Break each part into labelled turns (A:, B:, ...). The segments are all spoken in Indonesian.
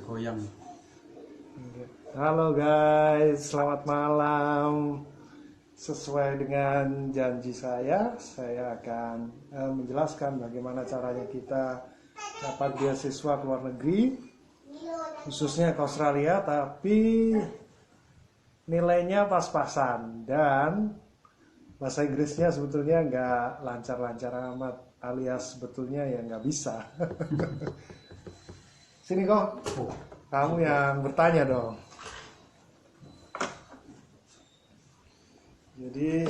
A: goyang.
B: Halo guys, selamat malam. Sesuai dengan janji saya akan menjelaskan bagaimana caranya kita dapat beasiswa ke luar negeri, khususnya ke Australia, tapi nilainya pas-pasan dan bahasa Inggrisnya sebetulnya nggak lancar-lancar amat, alias sebetulnya ya nggak bisa. Sini kok, kamu yang bertanya dong. Jadi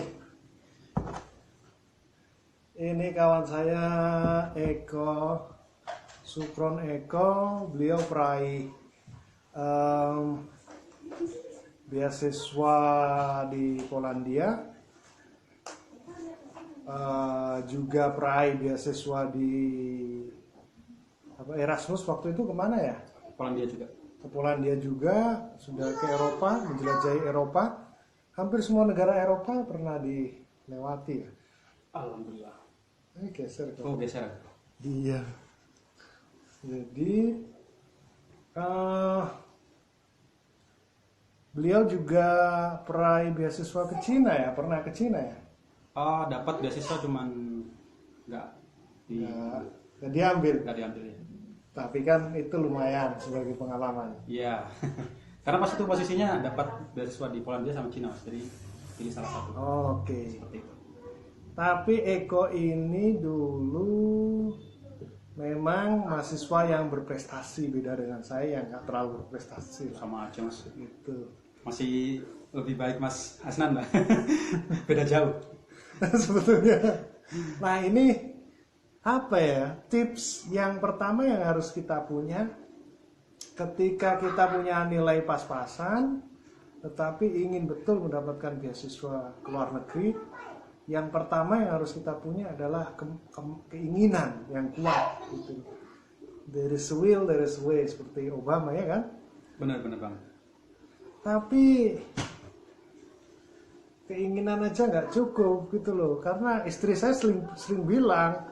B: ini kawan saya Eko, Sukron Eko, beliau peraih beasiswa di Polandia, juga peraih beasiswa di Erasmus waktu itu kemana ya?
A: Polandia juga.
B: Ke Polandia juga, sudah ke Eropa, menjelajahi Eropa. Hampir semua negara Eropa pernah dilewati ya.
A: Alhamdulillah.
B: Ini geser kok.
A: Oh, geser.
B: Iya. Jadi beliau juga peraih beasiswa ke Cina ya, pernah ke Cina ya?
A: Dapat beasiswa cuman nggak
B: diambil.
A: nggak diambil ya.
B: Tapi kan itu lumayan sebagai pengalaman.
A: Iya. Karena pas itu posisinya dapat beasiswa di Polandia sama Cina, Mas. Jadi pilih salah satu.
B: Oke.
A: Seperti itu.
B: Tapi Eko ini dulu memang mahasiswa yang berprestasi, beda dengan saya yang nggak terlalu berprestasi.
A: Sama aja, Mas.
B: Gitu.
A: Masih lebih baik Mas Asnan lah. Beda jauh.
B: Sebetulnya. Nah ini apa ya, tips yang pertama yang harus kita punya ketika kita punya nilai pas-pasan tetapi ingin betul mendapatkan beasiswa ke luar negeri. Yang pertama yang harus kita punya adalah keinginan yang kuat gitu. There is a will, there is a way, seperti Obama ya kan.
A: Benar Bang.
B: Tapi keinginan aja nggak cukup gitu loh, karena istri saya sering bilang,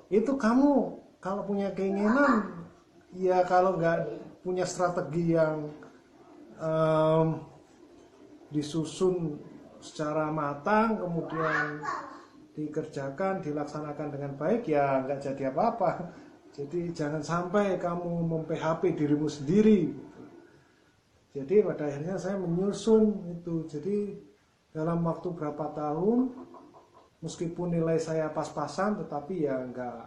B: itu kamu kalau punya keinginan, ya kalau nggak punya strategi yang disusun secara matang, kemudian dikerjakan, dilaksanakan dengan baik, ya nggak jadi apa-apa. Jadi jangan sampai kamu mem-PHP dirimu sendiri. Jadi pada akhirnya saya menyusun itu. Jadi dalam waktu berapa tahun, meskipun nilai saya pas-pasan, tetapi ya nggak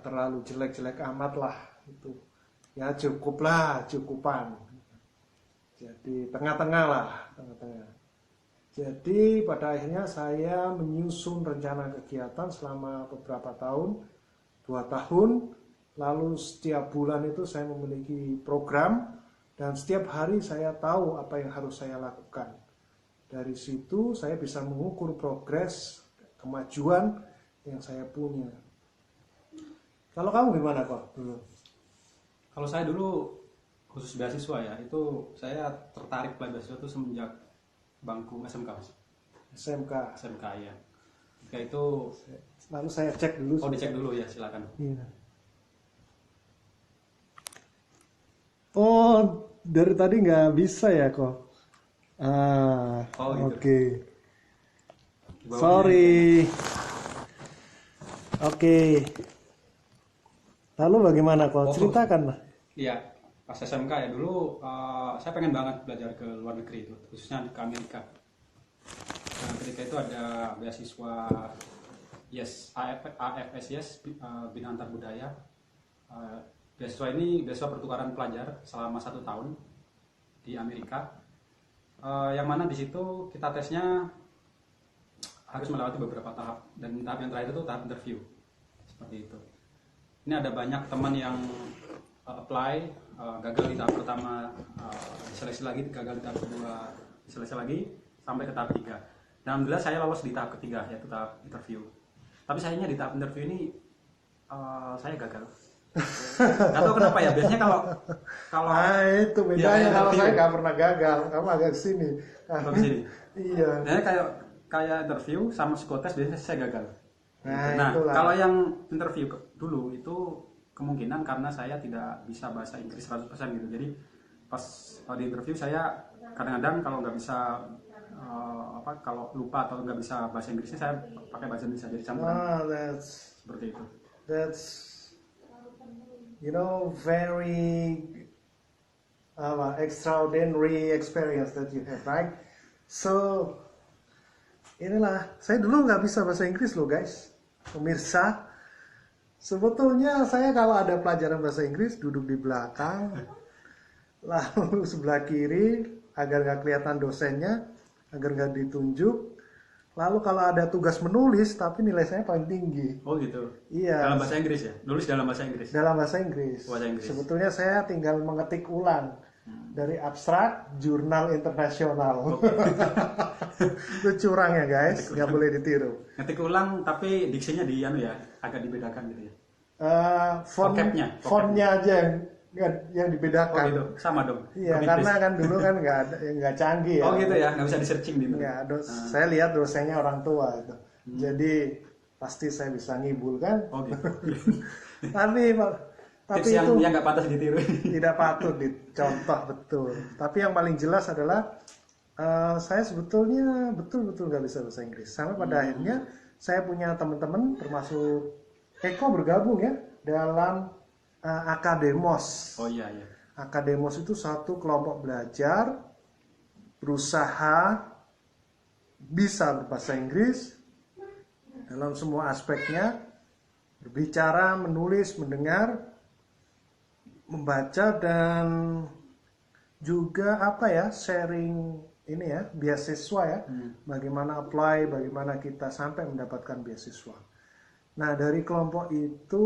B: terlalu jelek-jelek amat lah itu. Ya cukupan. Jadi tengah-tengah lah. Jadi pada akhirnya saya menyusun rencana kegiatan selama beberapa tahun, 2 tahun. Lalu setiap bulan itu saya memiliki program dan setiap hari saya tahu apa yang harus saya lakukan. Dari situ saya bisa mengukur progres, kemajuan yang saya punya. Kalau kamu gimana kok dulu?
A: Kalau saya dulu khusus beasiswa ya, itu saya tertarik pada beasiswa itu semenjak bangku SMK, Mas.
B: SMK
A: ya. Ketika itu
B: lalu saya cek dulu.
A: Oh, dicek dulu ya, silakan.
B: Iya. Oh, dari tadi nggak bisa ya kok.
A: Gitu.
B: Oke. Sorry. Oke. Lalu bagaimana kok? Ceritakan lah.
A: Iya, pas SMK ya dulu saya pengen banget belajar ke luar negeri itu, khususnya ke Amerika. Nah, ketika itu ada beasiswa AFS Bina Antar Budaya. Beasiswa ini beasiswa pertukaran pelajar selama 1 tahun di Amerika. Yang mana di situ kita tesnya harus melewati beberapa tahap, dan tahap yang terakhir itu tahap interview. Seperti itu. Ini ada banyak teman yang apply, gagal di tahap pertama, diseleksi lagi, gagal di tahap kedua, diseleksi lagi, sampai ke tahap 3. Dan alhamdulillah saya lolos di tahap ketiga, yaitu tahap interview. Tapi sayangnya di tahap interview ini saya gagal. Gak tahu kenapa ya, biasanya kalau
B: itu bedanya ya, kalau saya nggak pernah gagal, kamu agak kesini.
A: Sini.
B: Iya.
A: Biasanya kayak interview sama psikotes biasanya saya gagal.
B: Nah
A: kalau yang interview dulu itu kemungkinan karena saya tidak bisa bahasa Inggris 100% gitu. Jadi pas di interview saya kadang-kadang kalau nggak bisa kalau lupa atau nggak bisa bahasa Inggrisnya saya pakai bahasa Indonesia, jadi campuran seperti itu.
B: That's very extraordinary experience that you have, right? So inilah, saya dulu nggak bisa bahasa Inggris loh guys, pemirsa. Sebetulnya saya kalau ada pelajaran bahasa Inggris duduk di belakang, lalu sebelah kiri agar nggak kelihatan dosennya, agar nggak ditunjuk. Lalu kalau ada tugas menulis, tapi nilai saya paling tinggi.
A: Oh gitu.
B: Iya.
A: Dalam bahasa Inggris ya? Nulis dalam bahasa Inggris?
B: Dalam bahasa Inggris.
A: Bahasa Inggris.
B: Sebetulnya saya tinggal mengetik ulang dari abstrak jurnal internasional. Itu curang ya guys, nggak boleh ditiru.
A: Ngetik ulang tapi diksinya agak dibedakan gitu ya?
B: Fontnya aja yang dibedakan.
A: Oh gitu, sama dong.
B: Iya, karena kan dulu kan nggak canggih ya.
A: Oh gitu ya, nggak bisa di searching gitu.
B: Saya lihat dosennya orang tua itu. Jadi pasti saya bisa ngibul kan.
A: Oh gitu.
B: tapi
A: tips yang nggak pantas ditiru.
B: Tidak patut dicontoh, betul. Tapi yang paling jelas adalah saya sebetulnya betul-betul nggak bisa bahasa Inggris. Sampai pada akhirnya saya punya teman-teman termasuk Eko bergabung ya dalam Akademos.
A: Oh iya.
B: Akademos itu satu kelompok belajar berusaha bisa berbahasa Inggris dalam semua aspeknya, berbicara, menulis, mendengar, membaca, dan juga sharing ini ya, beasiswa ya. Bagaimana apply, bagaimana kita sampai mendapatkan beasiswa. Nah, dari kelompok itu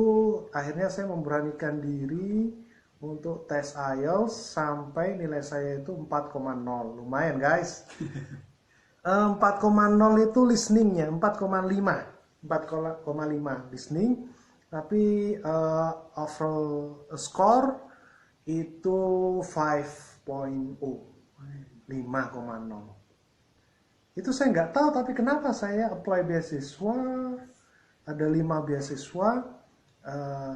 B: akhirnya saya memberanikan diri untuk tes IELTS sampai nilai saya itu 4,0. Lumayan, guys. 4,0 itu listeningnya, 4,5 listening. Tapi overall score itu 5.0. Itu saya nggak tahu, tapi kenapa saya apply beasiswa. Ada 5 beasiswa,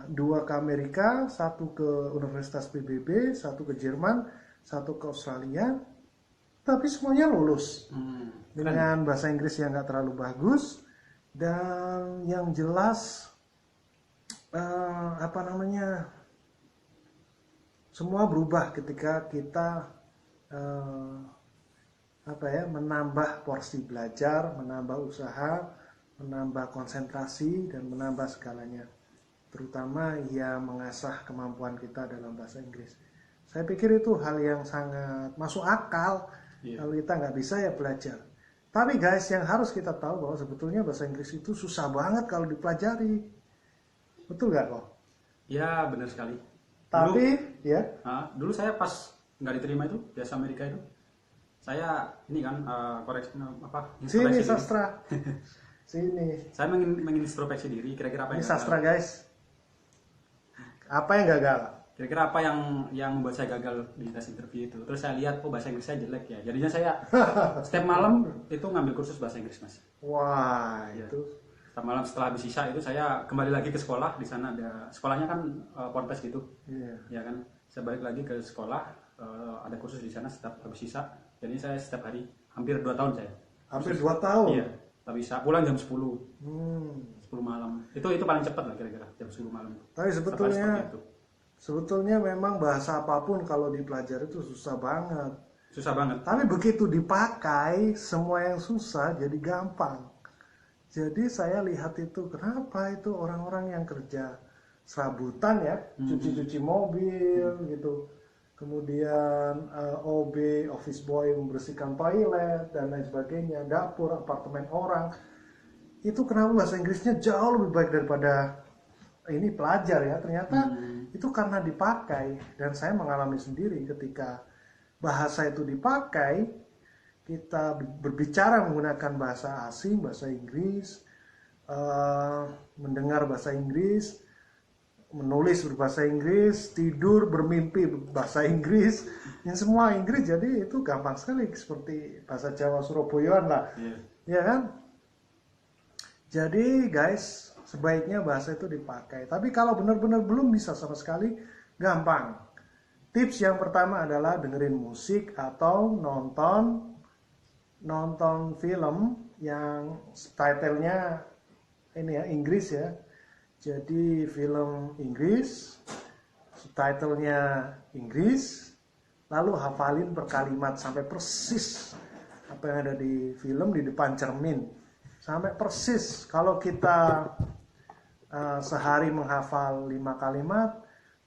B: 2 ke Amerika, 1 ke Universitas PBB, 1 ke Jerman, 1 ke Australia, tapi semuanya lulus dengan bahasa Inggris yang nggak terlalu bagus, dan yang jelas semua berubah ketika kita menambah porsi belajar, menambah usaha, menambah konsentrasi, dan menambah segalanya, terutama mengasah kemampuan kita dalam bahasa Inggris. Saya pikir itu hal yang sangat masuk akal. Kalau kita nggak bisa ya belajar. Tapi guys, yang harus kita tahu bahwa sebetulnya bahasa Inggris itu susah banget kalau dipelajari. Betul nggak kok?
A: Ya, benar sekali.
B: Tapi
A: dulu saya pas nggak diterima itu di Amerika itu, saya ini kan
B: sini sastra. Sini.
A: Saya mengintrospeksi diri, kira-kira apa yang
B: ini sastra guys. Apa yang gagal?
A: Kira-kira apa yang membuat saya gagal di tes interview itu? Terus saya lihat, bahasa Inggris saya jelek ya. Jadinya saya setiap malam itu ngambil kursus bahasa Inggris, Mas.
B: Wah,
A: ya.
B: Itu.
A: Setiap malam setelah habis sisa itu saya kembali lagi ke sekolah. Di sana ada sekolahnya kan ponpes gitu. Ya kan. Saya balik lagi ke sekolah, ada kursus di sana setiap habis sisa. Jadi saya setiap hari hampir 2 tahun saya.
B: Hampir 2 tahun.
A: Iya. Tak bisa pulang jam 10 malam. Itu paling cepat lah kira-kira jam 10 malam.
B: Tapi sebetulnya memang bahasa apapun kalau dipelajari itu susah banget. Tapi begitu dipakai, semua yang susah jadi gampang. Jadi saya lihat itu, kenapa itu orang-orang yang kerja serabutan ya, cuci-cuci mobil gitu. Kemudian OB, office boy, membersihkan toilet dan lain sebagainya, dapur, apartemen orang, itu kenapa bahasa Inggrisnya jauh lebih baik daripada ini pelajar ya. Ternyata itu karena dipakai, dan saya mengalami sendiri ketika bahasa itu dipakai, kita berbicara menggunakan bahasa asing, bahasa Inggris, mendengar bahasa Inggris, menulis berbahasa Inggris, tidur bermimpi berbahasa Inggris, yang semua Inggris, jadi itu gampang sekali, seperti bahasa Jawa Surabayaan lah, ya kan? Jadi guys, sebaiknya bahasa itu dipakai. Tapi kalau benar-benar belum bisa sama sekali, gampang. Tips yang pertama adalah dengerin musik atau nonton film yang titlenya ini ya Inggris ya. Jadi film Inggris, subtitlenya Inggris, lalu hafalin per kalimat sampai persis apa yang ada di film di depan cermin. Sampai persis. Kalau kita sehari menghafal 5 kalimat,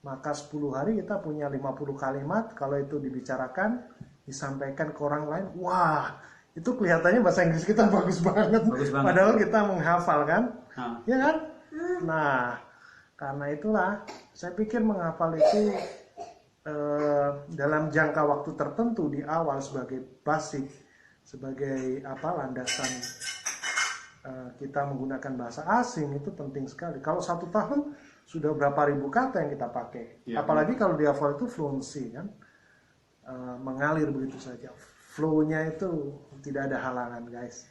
B: maka 10 hari kita punya 50 kalimat. Kalau itu dibicarakan, disampaikan ke orang lain, wah, itu kelihatannya bahasa Inggris kita bagus banget.
A: Bagus banget.
B: Padahal kita menghafal kan?
A: Nah,
B: Ya kan? Nah, karena itulah saya pikir menghafal itu dalam jangka waktu tertentu di awal sebagai basic, sebagai landasan kita menggunakan bahasa asing itu penting sekali. Kalau 1 tahun sudah berapa ribu kata yang kita pakai.
A: Ya,
B: Apalagi kalau dihafal itu fluency kan, mengalir begitu saja. Flow-nya itu tidak ada halangan guys.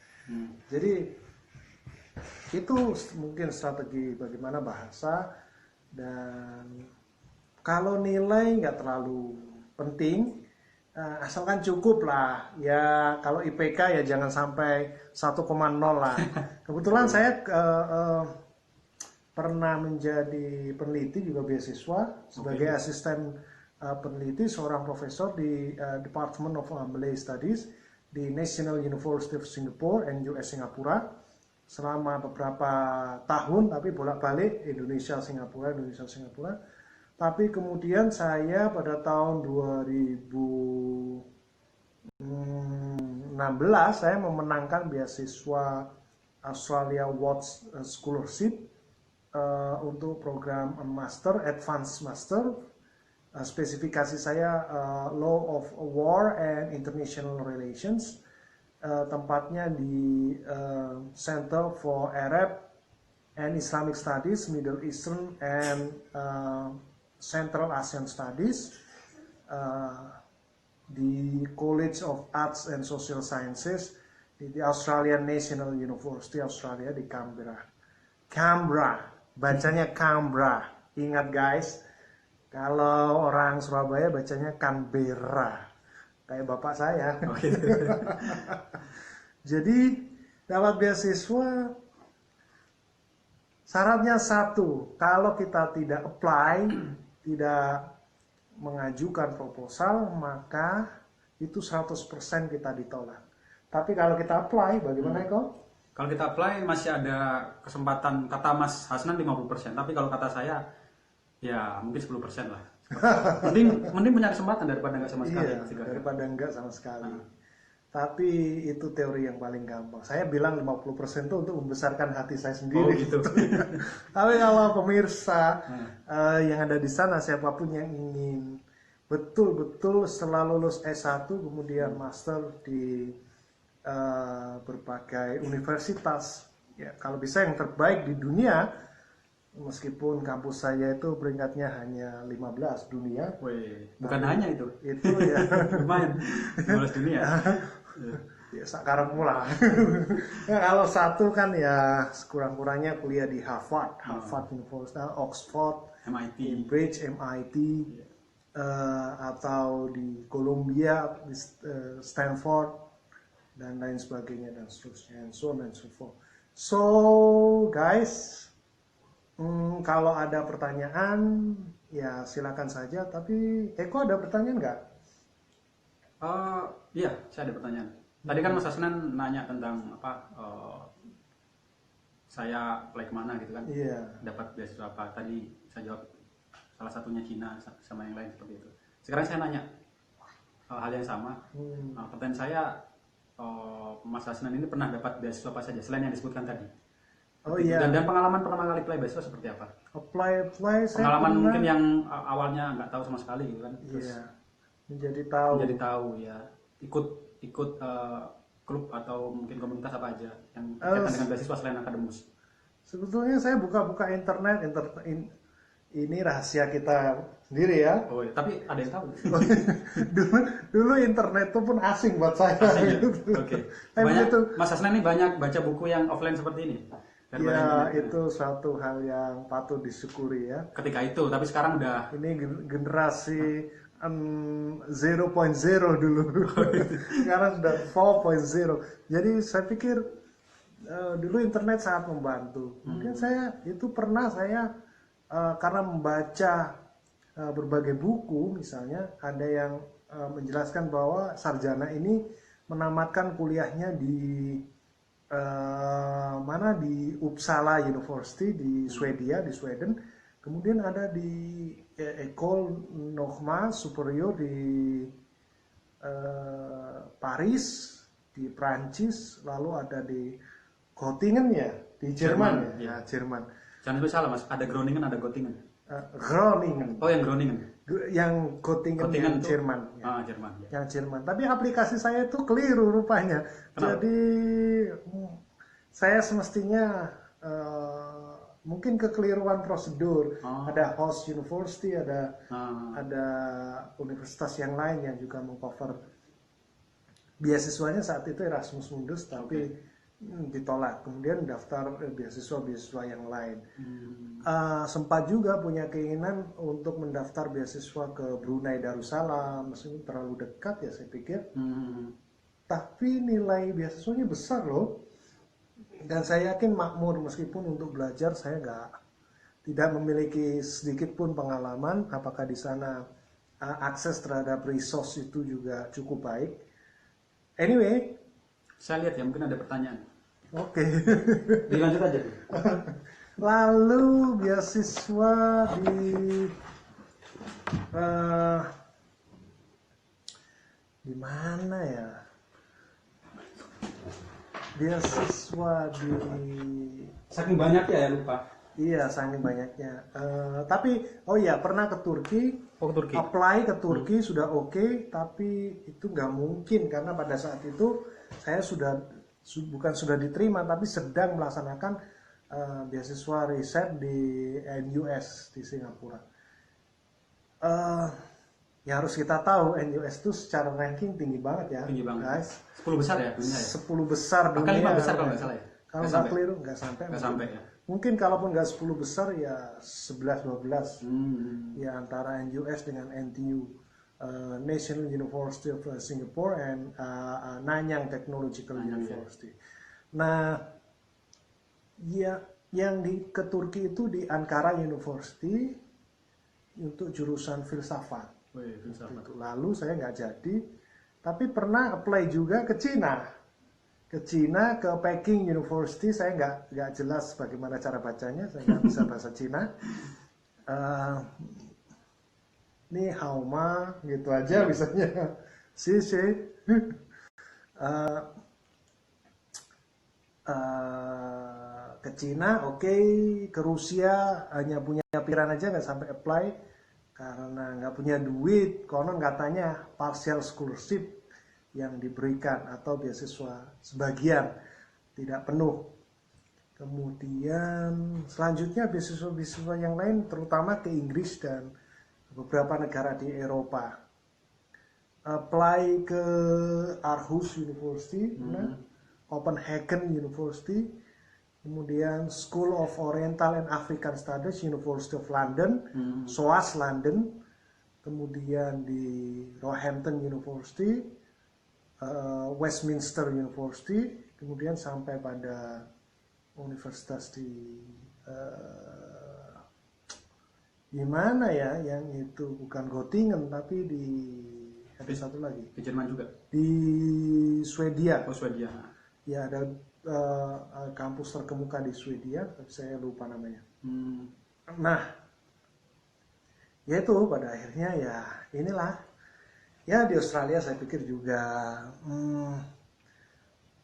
B: Jadi itu mungkin strategi bagaimana bahasa. Dan kalau nilai nggak terlalu penting, asalkan cukup lah ya. Kalau IPK ya jangan sampai 1,0 lah. Kebetulan saya pernah menjadi peneliti juga beasiswa sebagai asisten peneliti, seorang profesor di Department of Malay Studies di National University of Singapore NUS Singapura selama beberapa tahun, tapi bolak-balik Indonesia Singapura. Tapi kemudian saya pada tahun 2016 saya memenangkan beasiswa Australia Awards Scholarship untuk program Master, Advanced Master. Spesifikasi saya Law of War and International Relations. Tempatnya di Center for Arab and Islamic Studies, Middle Eastern and Central Asian Studies di College of Arts and Social Sciences di Australian National University Australia di Canberra, bacanya Canberra. Ingat guys, kalau orang Surabaya bacanya Canberra, kayak bapak saya.
A: oh gitu.
B: Jadi dapat beasiswa syaratnya satu, kalau kita tidak apply, tidak mengajukan proposal, maka itu 100% kita ditolak. Tapi kalau kita apply, bagaimana Eko?
A: Kalau kita apply masih ada kesempatan, kata Mas Hasnan 50%, tapi kalau kata saya ya mungkin 10% lah. mending punya kesempatan daripada nggak sama sekali.
B: Iya, daripada enggak sama sekali. Tapi itu teori yang paling gampang. Saya bilang 50% itu untuk membesarkan hati saya sendiri.
A: Oh gitu.
B: Tapi kalau pemirsa yang ada di sana, siapapun yang ingin betul-betul setelah lulus S1 kemudian master di berbagai universitas, ya kalau bisa yang terbaik di dunia, meskipun kampus saya itu peringkatnya hanya 15 dunia.
A: Wih, bukan hanya itu.
B: Itu ya
A: Lumayan, 15 dunia.
B: ya sekarang pula. Ya, kalau satu kan ya sekurang-kurangnya kuliah di Harvard University, Oxford,
A: MIT,
B: Cambridge, MIT, atau di Columbia, di Stanford, dan lain sebagainya, dan seterusnya, and so on and so forth. So guys, kalau ada pertanyaan ya silakan saja. Tapi Eko ada pertanyaan nggak?
A: Iya, saya ada pertanyaan. Tadi kan Mas Hasnan nanya tentang saya apply kemana gitu kan?
B: Iya.
A: Dapat beasiswa apa? Tadi saya jawab salah satunya Cina sama yang lain seperti itu. Sekarang saya nanya hal yang sama. Pertanyaan saya, Mas Hasnan ini pernah dapat beasiswa apa saja selain yang disebutkan tadi?
B: Oh iya.
A: Dan pengalaman pertama kali apply beasiswa seperti apa?
B: Apply saya
A: Pengalaman
B: pernah,
A: mungkin yang awalnya nggak tahu sama sekali gitu kan? Terus
B: iya, menjadi tahu
A: ya. Ikut klub atau mungkin komunitas apa aja yang berkaitan dengan beasiswa selain akademus?
B: Sebetulnya saya buka-buka internet, ini rahasia kita sendiri ya.
A: Oh iya, tapi ada yang tahu.
B: dulu internet itu pun asing buat saya.
A: Asing, ya?
B: Gitu.
A: Oke.
B: Tapi
A: Banyak,
B: begitu,
A: Mas Hasnan ini banyak baca buku yang offline seperti ini. daripada
B: Ya,
A: internet.
B: itu suatu hal yang patut disyukuri ya.
A: Ketika itu, tapi sekarang udah
B: Ini generasi 0.0 dulu. Sekarang sudah 4.0. Jadi saya pikir dulu internet sangat membantu. Mungkin saya itu pernah saya karena membaca berbagai buku, misalnya ada yang menjelaskan bahwa sarjana ini menamatkan kuliahnya di mana di Uppsala University di Swedia, di Sweden. Kemudian ada di École Normale Supérieure di Paris, di Prancis, lalu ada di Göttingen ya, di Jerman
A: Jerman,
B: ya,
A: ya.
B: Jerman.
A: Jangan sampai salah mas, ada Groningen, ada Göttingen.
B: Groningen,
A: Oh yang Groningen.
B: yang Göttingen
A: Göttingen
B: yang
A: tuh-
B: Jerman. Ya.
A: Jerman. Ya.
B: Yang Jerman. Tapi aplikasi saya itu keliru rupanya.
A: Kenapa?
B: Jadi saya semestinya mungkin kekeliruan prosedur.
A: Oh.
B: Ada host university, ada
A: Ah,
B: ada universitas yang lain yang juga mengcover beasiswanya saat itu Erasmus Mundus, tapi ditolak. Kemudian daftar beasiswa-beasiswa yang lain. Sempat juga punya keinginan untuk mendaftar beasiswa ke Brunei Darussalam, meskipun terlalu dekat ya saya pikir. Tapi nilai beasiswanya besar loh. Dan saya yakin makmur, meskipun untuk belajar saya tidak memiliki sedikit pun pengalaman. Apakah di sana akses terhadap resource itu juga cukup baik. Anyway,
A: saya lihat ya, mungkin ada pertanyaan.
B: oke.
A: Dilanjut aja.
B: Lalu beasiswa di mana ya? Beasiswa di
A: Saking banyak ya lupa.
B: iya saking banyaknya. Tapi oh iya pernah ke Turki.
A: Oh ke Turki.
B: Apply ke Turki sudah oke, tapi itu nggak mungkin karena pada saat itu saya bukan sudah diterima, tapi sedang melaksanakan beasiswa riset di NUS di Singapura. Ya harus kita tahu NUS itu secara ranking tinggi banget ya,
A: Tinggi banget.
B: guys.
A: 10 besar ya dunia ya.
B: 10 besar
A: Bahkan
B: dunia.
A: 5 besar kalau nggak salah ya.
B: Kalau
A: Nggak
B: nggak
A: sampai.
B: keliru nggak sampai.
A: Nggak sampai ya.
B: Mungkin kalaupun nggak 10 besar ya 11-12. Ya antara NUS dengan NTU, National University of Singapore and Nanyang Technological University. Nah, ya yang ke Turki itu di Ankara University untuk jurusan filsafat. Lalu saya nggak jadi, tapi pernah apply juga ke Cina. Ke Cina, ke Peking University, saya nggak jelas bagaimana cara bacanya, saya nggak bisa bahasa Cina. Ini Hauma gitu aja misalnya. Si. Ke Cina, oke. Ke Rusia hanya punya pikiran aja, nggak sampai apply karena nggak punya duit. Konon katanya partial scholarship yang diberikan atau beasiswa sebagian, tidak penuh. Kemudian selanjutnya beasiswa-beasiswa yang lain terutama ke Inggris dan beberapa negara di Eropa. Apply ke Aarhus University, Copenhagen University, kemudian School of Oriental and African Studies University of London, SOAS London, kemudian di Roehampton University, Westminster University, kemudian sampai pada universitas di mana ya, yang itu bukan Göttingen tapi ada satu lagi
A: Di Jerman juga.
B: di Swedia.
A: Oh Swedia.
B: Ya ada kampus terkemuka di Swedia, tapi saya lupa namanya. Nah, yaitu pada akhirnya ya inilah. Ya di Australia saya pikir juga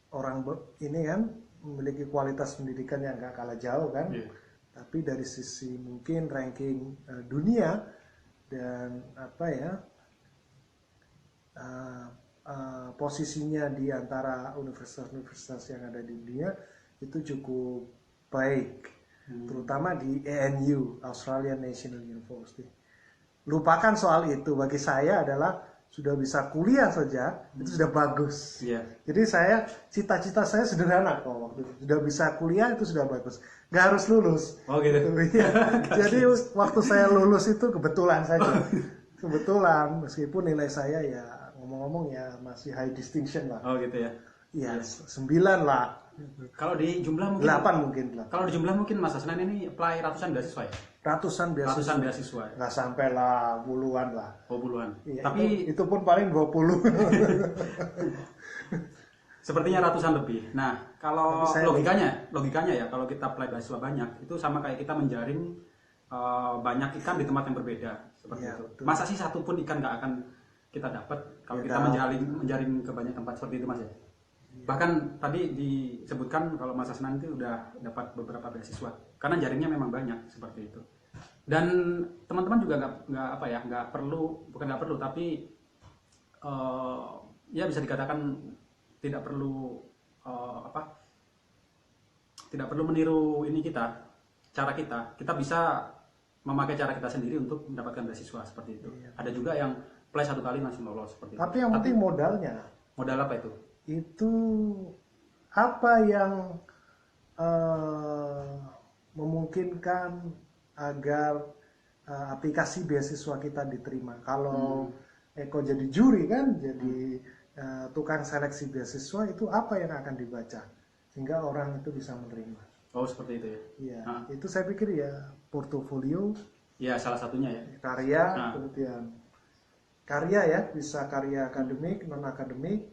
B: orang ini kan memiliki kualitas pendidikan yang gak kalah jauh kan. Tapi dari sisi mungkin ranking dunia dan apa ya posisinya di antara universitas-universitas yang ada di dunia itu cukup baik, terutama di ANU, Australian National University. Lupakan soal itu, bagi saya adalah sudah bisa kuliah saja itu sudah bagus.
A: Iya.
B: Jadi cita-cita saya sederhana kok waktu itu. Sudah bisa kuliah itu sudah bagus. Nggak harus lulus.
A: Oh gitu.
B: Iya. Jadi waktu saya lulus itu kebetulan saja. Kebetulan meskipun nilai saya ya ngomong-ngomong ya masih high distinction lah.
A: Oh gitu ya.
B: Iya, 9 lah.
A: Kalau di jumlah mungkin
B: 8 mungkin lah.
A: Kalau di jumlah mungkin Mas Hasnan ini apply ratusan beasiswa ya?
B: Ratusan
A: Ratusan beasiswa.
B: Nggak sampai lah puluhan lah.
A: Oh puluhan.
B: Iya,
A: Tapi
B: itu pun paling 20.
A: sepertinya ratusan lebih. Nah, kalau
B: Tapi saya
A: logikanya ya, kalau kita apply beasiswa banyak, itu sama kayak kita menjaring banyak ikan di tempat yang berbeda, seperti
B: Iya,
A: itu.
B: betul.
A: Masa sih satu pun ikan nggak akan kita dapat kalau kita menjaring ke banyak tempat seperti itu, Mas ya? Bahkan tadi disebutkan kalau Mas Hasnan itu udah dapat beberapa beasiswa karena jaringnya memang banyak seperti itu. Dan teman-teman juga nggak perlu, bukan nggak perlu, tapi ya bisa dikatakan tidak perlu tidak perlu meniru cara kita bisa memakai cara kita sendiri untuk mendapatkan beasiswa seperti itu.
B: Iya.
A: Ada juga yang apply 1 kali langsung lolos seperti
B: Tapi
A: itu.
B: yang penting modalnya.
A: Modal apa itu?
B: Itu apa yang memungkinkan agar aplikasi beasiswa kita diterima. Kalau Eko jadi juri kan, jadi tukang seleksi beasiswa, itu apa yang akan dibaca sehingga orang itu bisa menerima.
A: Oh seperti itu ya?
B: Iya, itu saya pikir ya portofolio.
A: Ya salah satunya ya.
B: Karya, kemudian karya ya, bisa karya akademik, non akademik.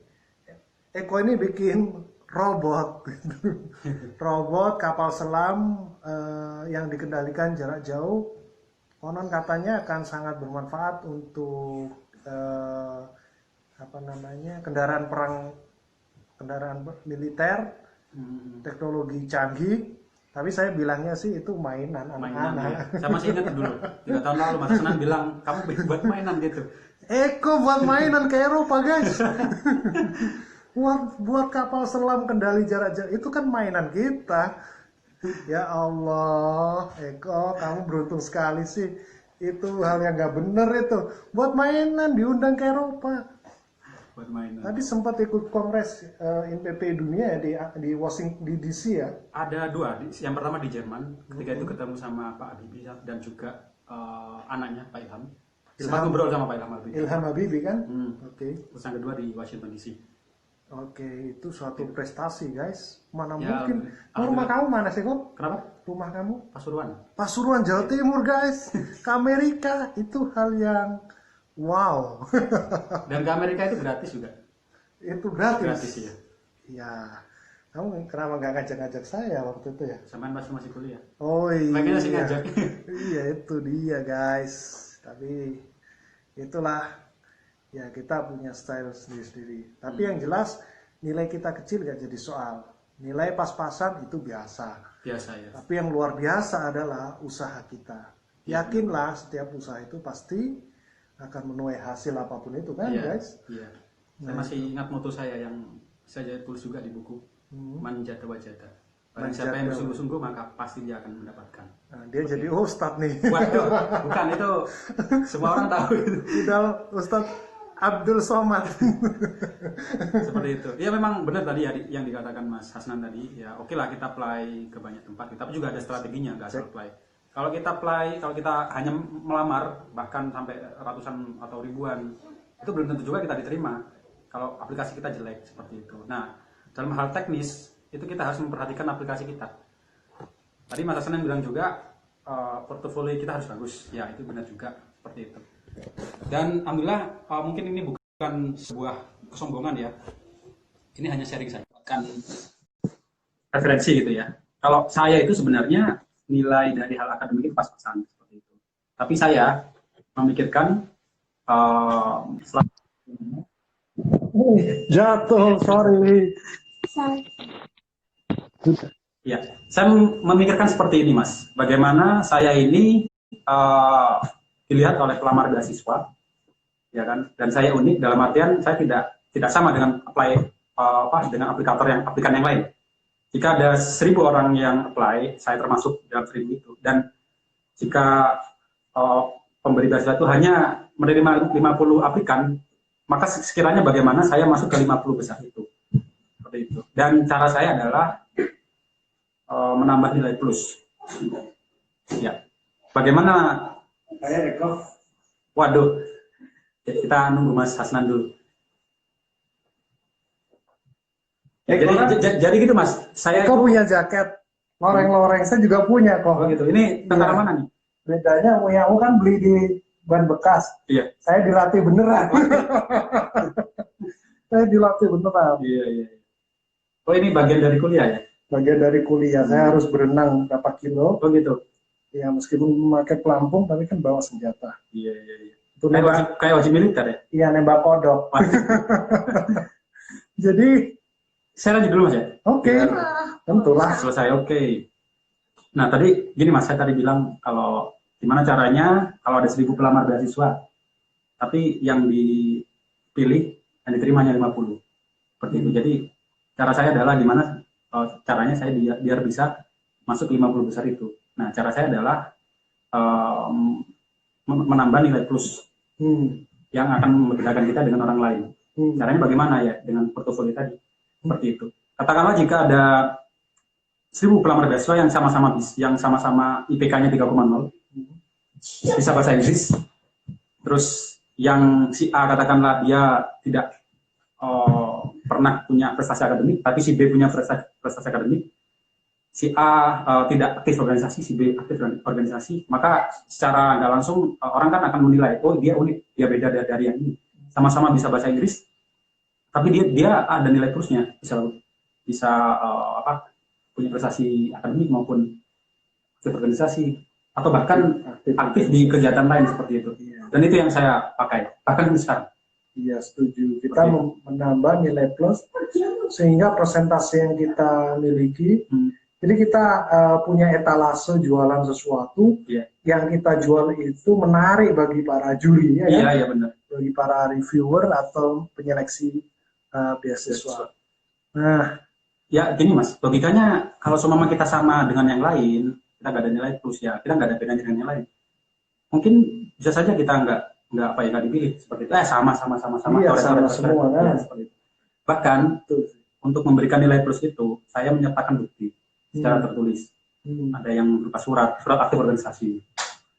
B: Eko ini bikin robot, robot kapal selam yang dikendalikan jarak jauh. Konon katanya akan sangat bermanfaat untuk kendaraan perang, kendaraan militer, teknologi canggih. Tapi saya bilangnya sih itu mainan anak-anak.
A: Ya. Saya masih ingat dulu 3 tahun lalu Mas Hasnan bilang kamu buat mainan gitu.
B: Eko buat mainan ke Eropa guys. buat kapal selam kendali jarak jauh itu kan mainan kita. Ya Allah, Eko kamu beruntung sekali sih. Itu hal yang nggak bener itu. Buat mainan diundang ke Eropa.
A: Buat mainan.
B: Tadi sempat ikut kongres NPP dunia ya di Washington di DC ya.
A: Ada 2. Yang pertama di Jerman. Ketika itu ketemu sama Pak Habibie dan juga anaknya Pak Ilham. Sempat ngobrol sama Pak Ilham Habibie.
B: Ilham Habibie kan? Oke.
A: Terus yang kedua di Washington DC.
B: Oke, itu suatu prestasi guys. Mana
A: Ya,
B: mungkin. Rumah kamu mana sih kok?
A: Kenapa?
B: Rumah kamu?
A: Pasuruan.
B: Pasuruan Jawa Timur guys. Ke Amerika itu hal yang wow.
A: Dan ke Amerika itu gratis juga.
B: Itu gratis.
A: Gratis ya.
B: Iya. Kamu kenapa nggak ngajak-ngajak saya waktu itu ya?
A: Sampai masih kuliah.
B: Oh iya.
A: Pengennya sih ngajak.
B: Iya itu dia guys. Tapi itulah. Ya kita punya style sendiri-sendiri. Tapi yang jelas nilai kita kecil gak jadi soal. Nilai pas-pasan itu biasa.
A: Biasa ya.
B: Tapi yang luar biasa adalah usaha kita. Yakinlah setiap usaha itu pasti akan menuai hasil apapun itu kan guys.
A: Iya. Saya masih ingat moto saya yang saya tulis juga di buku. Manjata wajata. Barang siapa yang bersungguh-sungguh maka pasti dia akan mendapatkan.
B: Nah, dia jadi ustadz nih.
A: Waduh, bukan itu. Semua orang tahu itu.
B: Tidak Ustadz Abdul Somad.
A: Seperti itu. Ya memang benar tadi ya yang dikatakan Mas Hasnan tadi. Ya oke lah kita apply ke banyak tempat. Tapi juga ada strateginya, nggak asal apply. Kalau kita hanya melamar bahkan sampai ratusan atau ribuan, itu belum tentu juga kita diterima. Kalau aplikasi kita jelek seperti itu. Nah dalam hal teknis itu kita harus memperhatikan aplikasi kita. Tadi Mas Hasnan bilang juga portofolio kita harus bagus. Ya itu benar juga seperti itu. Dan alhamdulillah mungkin ini bukan sebuah kesombongan ya. Ini hanya sharing saja, bukan referensi gitu ya. Kalau saya itu sebenarnya nilai dari hal akademik itu pas-pasan seperti itu. Tapi saya memikirkan
B: jatuh, sorry.
A: Ya, saya memikirkan seperti ini Mas. Bagaimana saya ini dilihat oleh pelamar beasiswa, ya kan? Dan saya unik dalam artian saya tidak sama dengan dengan aplikan yang lain. Jika ada 1.000 orang yang apply, saya termasuk dalam 1.000 itu. Dan jika pemberi beasiswa itu hanya menerima 50 aplikan, maka sekiranya bagaimana saya masuk ke 50 besar itu. Seperti itu. Dan cara saya adalah menambah nilai plus. Ya. Bagaimana?
B: Saya Eko.
A: Waduh. Kita nunggu Mas Hasnan dulu. Ya, jadi gitu Mas. Saya
B: Eko punya jaket loreng-loreng, saya juga punya kok.
A: Oh gitu. Ini tentara mana nih?
B: Bedanya punya kan beli di ban bekas.
A: Iya.
B: Saya dilatih beneran. Saya dilatih beneran.
A: Iya, iya. Oh ini bagian dari kuliah ya?
B: Bagian dari kuliah. Saya harus berenang berapa kilo.
A: Oh gitu.
B: Ya meskipun memakai pelampung, tapi kan bawa senjata.
A: Iya, iya, iya.
B: Itu
A: kayak wajib militer ya?
B: Iya, nembak kodok. Jadi
A: saya lanjut dulu Mas ya?
B: Oke, tentulah.
A: Selesai, oke. Nah tadi gini Mas, saya tadi bilang kalau gimana caranya kalau ada 1000 pelamar beasiswa, tapi yang dipilih yang diterima hanya 50. Seperti itu. Jadi cara saya adalah gimana caranya saya biar bisa masuk 50 besar itu. Nah cara saya adalah menambah nilai plus yang akan membedakan kita dengan orang lain. Caranya bagaimana ya? Dengan portofolio tadi. Seperti itu. Katakanlah jika ada 1000 pelamar beasiswa yang sama-sama IPK-nya 3,0, bisa bahasa Inggris, terus yang si A katakanlah dia tidak pernah punya prestasi akademik, tapi si B punya prestasi akademik, si A tidak aktif organisasi, si B aktif organisasi, maka secara nggak langsung orang kan akan menilai, oh dia unik, dia beda dari yang ini. Sama-sama bisa bahasa Inggris, tapi dia ada nilai plusnya, bisa punya prestasi akademik maupun aktif organisasi, atau bahkan aktif di kegiatan lain seperti itu. Dan itu yang saya pakai, bahkan sekarang.
B: Iya, setuju. Kita menambah nilai plus sehingga persentase yang kita miliki. Jadi kita punya etalase jualan sesuatu yang kita jual itu menarik bagi para juri, ya kan?
A: Iya, benar.
B: Bagi para reviewer atau penyeleksi beasiswa. Nah,
A: ya gini Mas, logikanya kalau semua kita sama dengan yang lain, kita nggak ada nilai plus ya, kita nggak ada bedanya dengan yang lain. Mungkin bisa saja kita nggak dipilih seperti itu. Sama.
B: Iya, sama semua kan.
A: Ya, seperti itu. Bahkan untuk memberikan nilai plus itu, saya menyertakan bukti secara tertulis. Ada yang berupa surat aktif organisasi,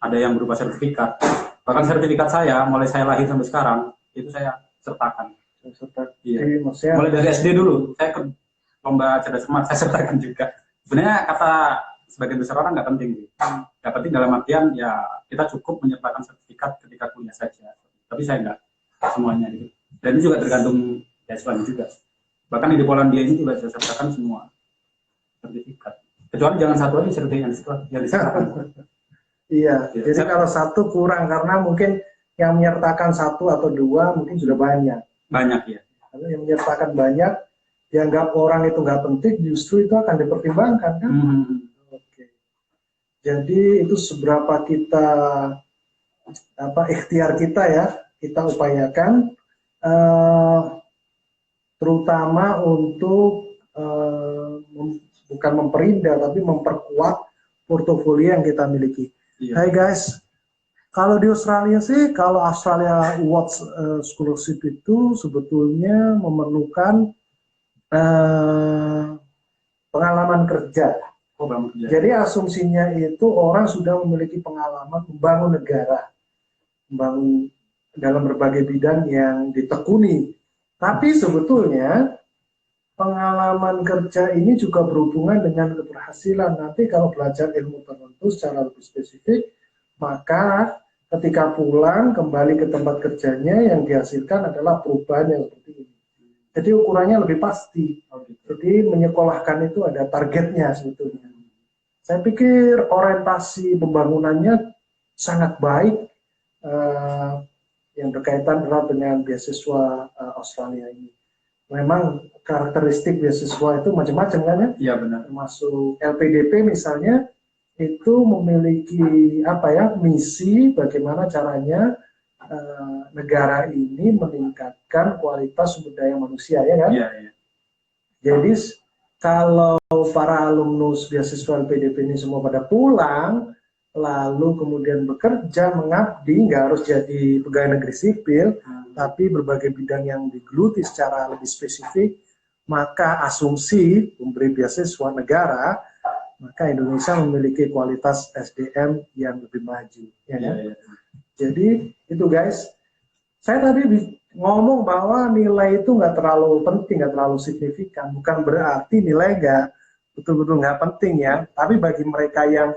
A: ada yang berupa sertifikat. Bahkan sertifikat saya mulai saya lahir sampai sekarang itu saya sertakan. Iya. Mulai dari SD dulu, saya ke lomba cerdas cermat, saya sertakan juga. Sebenarnya kata sebagian besar orang nggak penting, nggak penting dalam artian ya kita cukup menyertakan sertifikat ketika kuliah saja. Tapi saya nggak semuanya gitu. Dan ini juga tergantung beasiswanya juga. Bahkan di Polandia ini juga saya sertakan semua sertifikat. Kecuali jangan satu aja sertifikat yang disertakan.
B: Iya. Jadi kalau satu kurang karena mungkin yang menyertakan satu atau dua mungkin sudah banyak.
A: Banyak ya.
B: Kalau yang menyertakan banyak, dianggap orang itu nggak penting, justru itu akan dipertimbangkan kan? Oke. Jadi itu seberapa kita ikhtiar kita ya, kita upayakan, terutama untuk bukan memperindah tapi memperkuat portofolio yang kita miliki. Hai guys. Kalau di Australia sih, kalau Australia Awards Scholarship itu sebetulnya memerlukan pengalaman kerja. Jadi asumsinya itu orang sudah memiliki pengalaman membangun negara, membangun dalam berbagai bidang yang ditekuni. Tapi sebetulnya pengalaman kerja ini juga berhubungan dengan keberhasilan. Nanti kalau belajar ilmu tertentu secara lebih spesifik, maka ketika pulang kembali ke tempat kerjanya yang dihasilkan adalah perubahan yang seperti ini. Jadi ukurannya lebih pasti. Jadi menyekolahkan itu ada targetnya sebetulnya. Saya pikir orientasi pembangunannya sangat baik yang berkaitan erat dengan beasiswa Australia ini. Memang karakteristik beasiswa itu macam-macam kan ya?
A: Iya benar.
B: Termasuk LPDP misalnya, itu memiliki misi bagaimana caranya negara ini meningkatkan kualitas sumber daya manusia, ya kan?
A: Iya.
B: Jadi kalau para alumnus beasiswa LPDP ini semua pada pulang, lalu kemudian bekerja, mengabdi, nggak harus jadi pegawai negeri sipil, tapi berbagai bidang yang digeluti secara lebih spesifik, maka asumsi memberi beasiswa negara, maka Indonesia memiliki kualitas SDM yang lebih maju. Ya kan? Jadi itu guys, saya tadi ngomong bahwa nilai itu nggak terlalu penting, nggak terlalu signifikan. Bukan berarti nilai nggak betul-betul nggak penting ya, tapi bagi mereka yang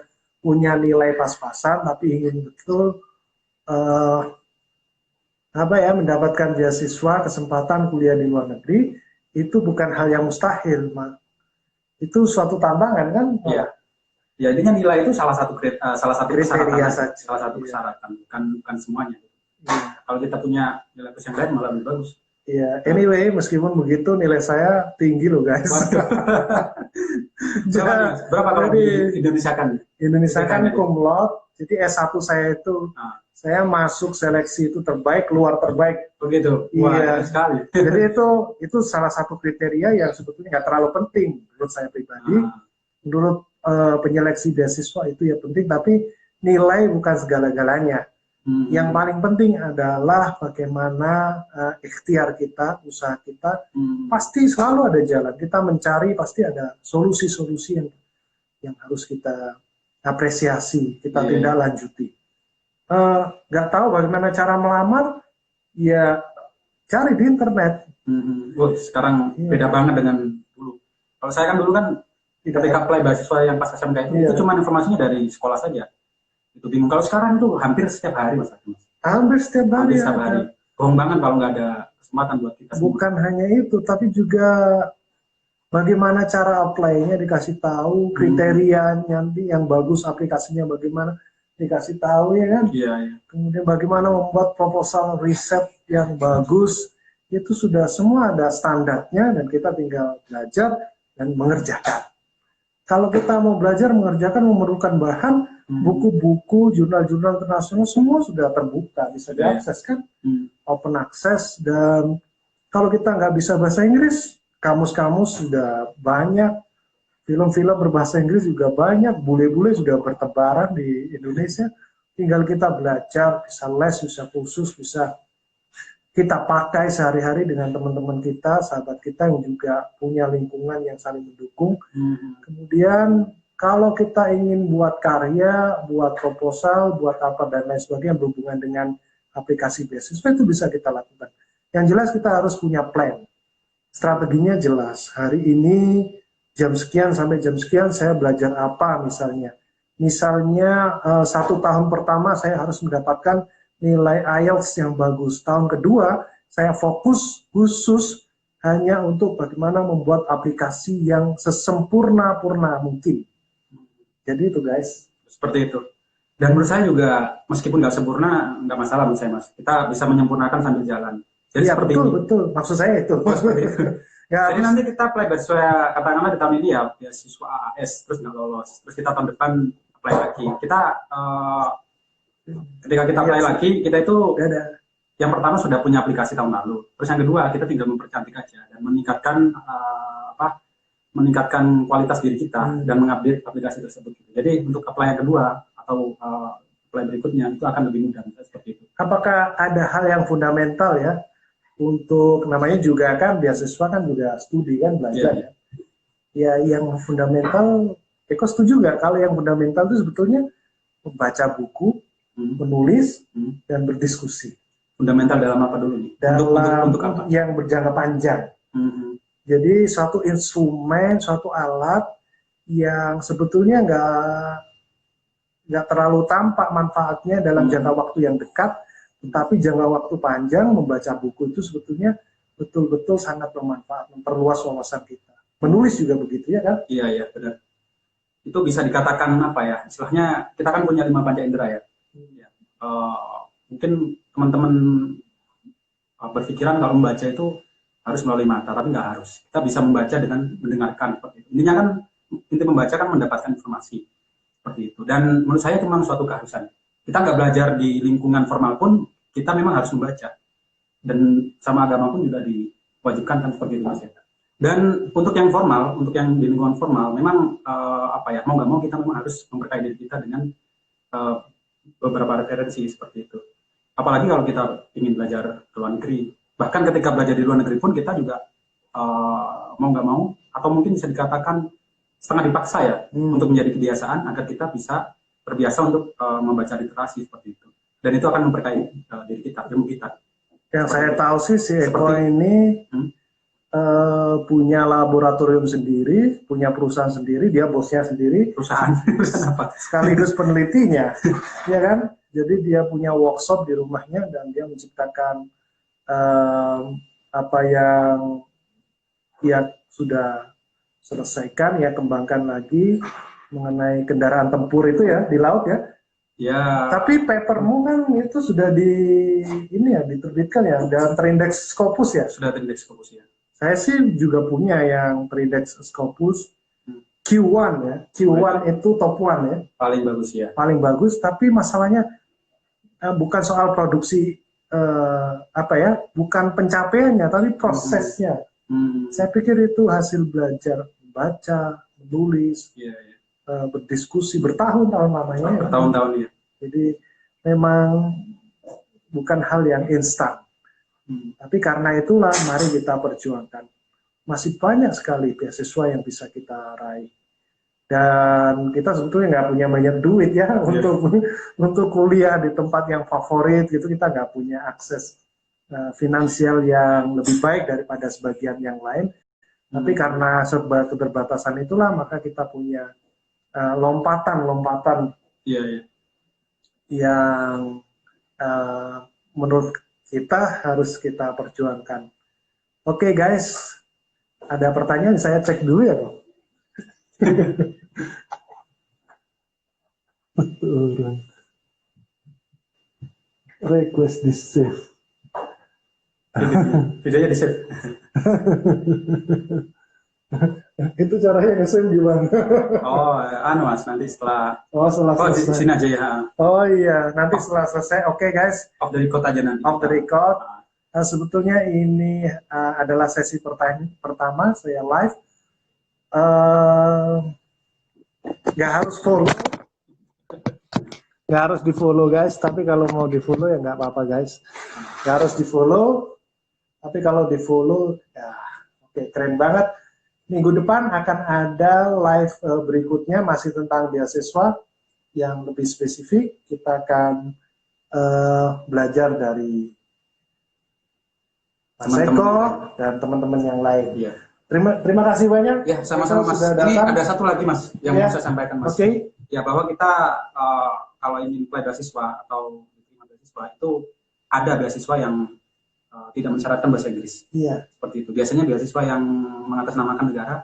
B: punya nilai pas-pasan tapi ingin betul mendapatkan beasiswa, kesempatan kuliah di luar negeri, itu bukan hal yang mustahil, itu suatu tantangan kan?
A: Iya. Ya, intinya nilai itu salah satu
B: kriteria saja,
A: salah satu persyaratan, bukan semuanya. Ya. Kalau kita punya nilai plus yang lain malah lebih bagus.
B: Iya, anyway, meskipun begitu nilai saya tinggi loh guys.
A: Berapa kalau di Indonesia kan?
B: Indonesia kan cum laude, jadi S1 saya itu saya masuk seleksi itu terbaik, keluar terbaik.
A: Begitu.
B: Iya sekali. Jadi itu salah satu kriteria yang sebetulnya nggak terlalu penting menurut saya pribadi. Menurut penyeleksi beasiswa itu ya penting, tapi nilai bukan segala-galanya. Yang paling penting adalah bagaimana ikhtiar kita, usaha kita, pasti selalu ada jalan. Kita mencari, pasti ada solusi-solusi yang harus kita apresiasi, kita tindak lanjuti. Nggak tahu bagaimana cara melamar, ya cari di internet.
A: Sekarang beda banget dengan dulu. Kalau saya kan dulu kan ketika apply beasiswa yang pas SMK itu cuma informasinya dari sekolah saja. Itu bingung. Kalau sekarang itu hampir setiap hari Mas.
B: Hampir setiap hari.
A: Bohong banget kalau nggak ada kesempatan buat kita.
B: Bukan hanya itu, tapi juga bagaimana cara apply-nya dikasih tahu, kriteria nanti yang bagus aplikasinya bagaimana dikasih tahu ya kan.
A: Iya.
B: Kemudian bagaimana membuat proposal riset yang bagus, itu sudah semua ada standarnya dan kita tinggal belajar dan mengerjakan. Kalau kita mau belajar mengerjakan memerlukan bahan, buku-buku, jurnal-jurnal internasional semua sudah terbuka, bisa diakses kan, open access. Dan kalau kita nggak bisa bahasa Inggris, kamus-kamus sudah banyak, film-film berbahasa Inggris juga banyak, bule-bule sudah bertebaran di Indonesia. Tinggal kita belajar, bisa les, bisa kursus, bisa kita pakai sehari-hari dengan teman-teman kita, sahabat kita yang juga punya lingkungan yang saling mendukung. Kemudian kalau kita ingin buat karya, buat proposal, buat apa dan lain sebagainya berhubungan dengan aplikasi beasiswa, itu bisa kita lakukan. Yang jelas kita harus punya plan. Strateginya jelas. Hari ini jam sekian sampai jam sekian saya belajar apa misalnya. Misalnya 1 tahun pertama saya harus mendapatkan nilai IELTS yang bagus. Tahun kedua, saya fokus khusus hanya untuk bagaimana membuat aplikasi yang sesempurna-purna mungkin. Jadi itu guys.
A: Seperti itu. Dan menurut saya juga, meskipun nggak sempurna, nggak masalah menurut saya Mas. Kita bisa menyempurnakan sambil jalan. Jadi
B: ya, betul. Maksud saya itu.
A: Ya, jadi nanti kita apply beasiswa, katakanlah di tahun ini ya, beasiswa AAS, terus nggak lolos. Terus kita tahun depan apply lagi. Ketika kita apply lagi, kita itu yang pertama sudah punya aplikasi tahun lalu. Terus yang kedua, kita tinggal mempercantik aja dan meningkatkan kualitas diri kita dan mengupdate aplikasi tersebut. Jadi untuk apply yang kedua atau apply berikutnya itu akan lebih mudah seperti itu.
B: Apakah ada hal yang fundamental ya untuk namanya juga kan beasiswa kan juga studi kan belajar ya yang fundamental. Eko setuju nggak kalau yang fundamental itu sebetulnya membaca buku, menulis dan berdiskusi.
A: Fundamental dalam apa dulu nih?
B: Untuk apa? Yang berjangka panjang. Jadi suatu instrumen, suatu alat yang sebetulnya nggak terlalu tampak manfaatnya dalam jangka waktu yang dekat, tetapi jangka waktu panjang membaca buku itu sebetulnya betul-betul sangat bermanfaat, memperluas wawasan kita. Menulis juga begitu ya kan?
A: Iya benar. Itu bisa dikatakan apa ya? Istilahnya kita kan punya 5 panca indera ya. Mungkin teman-teman berpikiran kalau membaca itu harus melalui mata, tapi nggak harus. Kita bisa membaca dengan mendengarkan seperti itu. Intinya kan inti membaca kan mendapatkan informasi seperti itu. Dan menurut saya itu memang suatu keharusan. Kita nggak belajar di lingkungan formal pun kita memang harus membaca. Dan sama agama pun juga diwajibkan kan seperti itu Mas. Dan untuk yang formal, untuk yang di lingkungan formal, memang mau nggak mau kita memang harus memperkaya diri kita dengan beberapa referensi seperti itu. Apalagi kalau kita ingin belajar ke luar negeri, bahkan ketika belajar di luar negeri pun kita juga mau nggak mau, atau mungkin bisa dikatakan setengah dipaksa ya, untuk menjadi kebiasaan agar kita bisa terbiasa untuk membaca literasi seperti itu. Dan itu akan memperkaya diri kita, ilmu kita.
B: Yang saya tahu sih si Eko ini punya laboratorium sendiri, punya perusahaan sendiri, dia bosnya sendiri.
A: Perusahaan apa?
B: Sekaligus penelitinya, ya kan? Jadi dia punya workshop di rumahnya dan dia menciptakan apa yang dia sudah selesaikan, ya kembangkan lagi mengenai kendaraan tempur itu ya di laut ya.
A: Ya.
B: Tapi papermu kan itu sudah diterbitkan ya dan terindeks Scopus ya.
A: Sudah terindeks Scopus ya.
B: Saya sih juga punya yang terindeks Scopus Q1 ya. Q1 itu top 1 ya.
A: Paling bagus ya.
B: Paling bagus, tapi masalahnya bukan soal produksi bukan pencapaiannya, tapi prosesnya. Saya pikir itu hasil belajar membaca, menulis, berdiskusi bertahun-tahun lamanya.
A: Bertahun-tahun ya.
B: Jadi memang bukan hal yang instan. Tapi karena itulah mari kita perjuangkan. Masih banyak sekali beasiswa yang bisa kita raih. Dan kita sebetulnya nggak punya banyak duit ya untuk kuliah di tempat yang favorit gitu. Kita nggak punya akses finansial yang lebih baik daripada sebagian yang lain. Tapi karena serba keterbatasan itulah maka kita punya lompatan yang menurut kita harus kita perjuangkan. Oke guys, ada pertanyaan saya cek dulu ya kok. Request di save.
A: Videonya di save.
B: Itu caranya nge-save gimana?
A: Oh, Mas, nanti setelah.
B: Setelah selesai.
A: Di sini aja ya.
B: Oh iya, nanti setelah selesai. Oke guys.
A: Off the record aja nanti.
B: Off the record. Sebetulnya ini adalah sesi pertama saya live. Nggak harus follow. Nggak harus di follow guys. Tapi kalau mau di follow ya nggak apa-apa guys. Nggak harus di follow. Tapi kalau di follow ya oke, keren banget. Minggu depan akan ada live berikutnya masih tentang beasiswa yang lebih spesifik. Kita akan belajar dari Mas Eko dan teman-teman yang lain.
A: Iya.
B: Terima kasih banyak.
A: Ya, sama-sama Mas. Ini ada satu lagi Mas yang mau saya sampaikan Mas.
B: Oke.
A: Ya, bahwa kita kalau ingin apply beasiswa atau diterima beasiswa itu ada beasiswa yang tidak mensyaratkan bahasa Inggris.
B: Iya.
A: Seperti itu. Biasanya beasiswa yang mengatasnamakan negara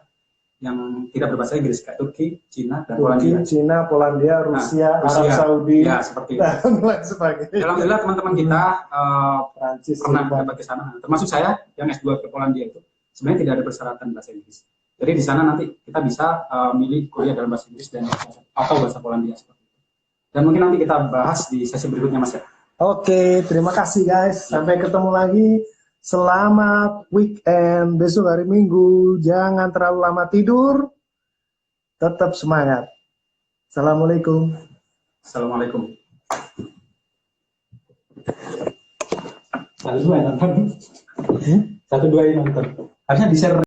A: yang tidak berbahasa Inggris kayak Turki, Cina, dan Polandia.
B: Cina, Polandia, Rusia, Arab Saudi,
A: ya seperti itu.
B: Dan lain sebagainya.
A: Alhamdulillah teman-teman kita
B: Prancis,
A: pernah dapat ke sana. Termasuk saya yang S2 ke Polandia itu sebenarnya tidak ada persyaratan bahasa Inggris. Jadi di sana nanti kita bisa milih kuliah dalam bahasa Inggris dan atau bahasa Polandia seperti itu. Dan mungkin nanti kita bahas di sesi berikutnya Mas ya.
B: Oke, terima kasih guys. Sampai ketemu lagi. Selamat weekend. Besok hari Minggu. Jangan terlalu lama tidur. Tetap semangat. Assalamualaikum.
A: Assalamualaikum. Satu dua yang nonton. Harusnya di share.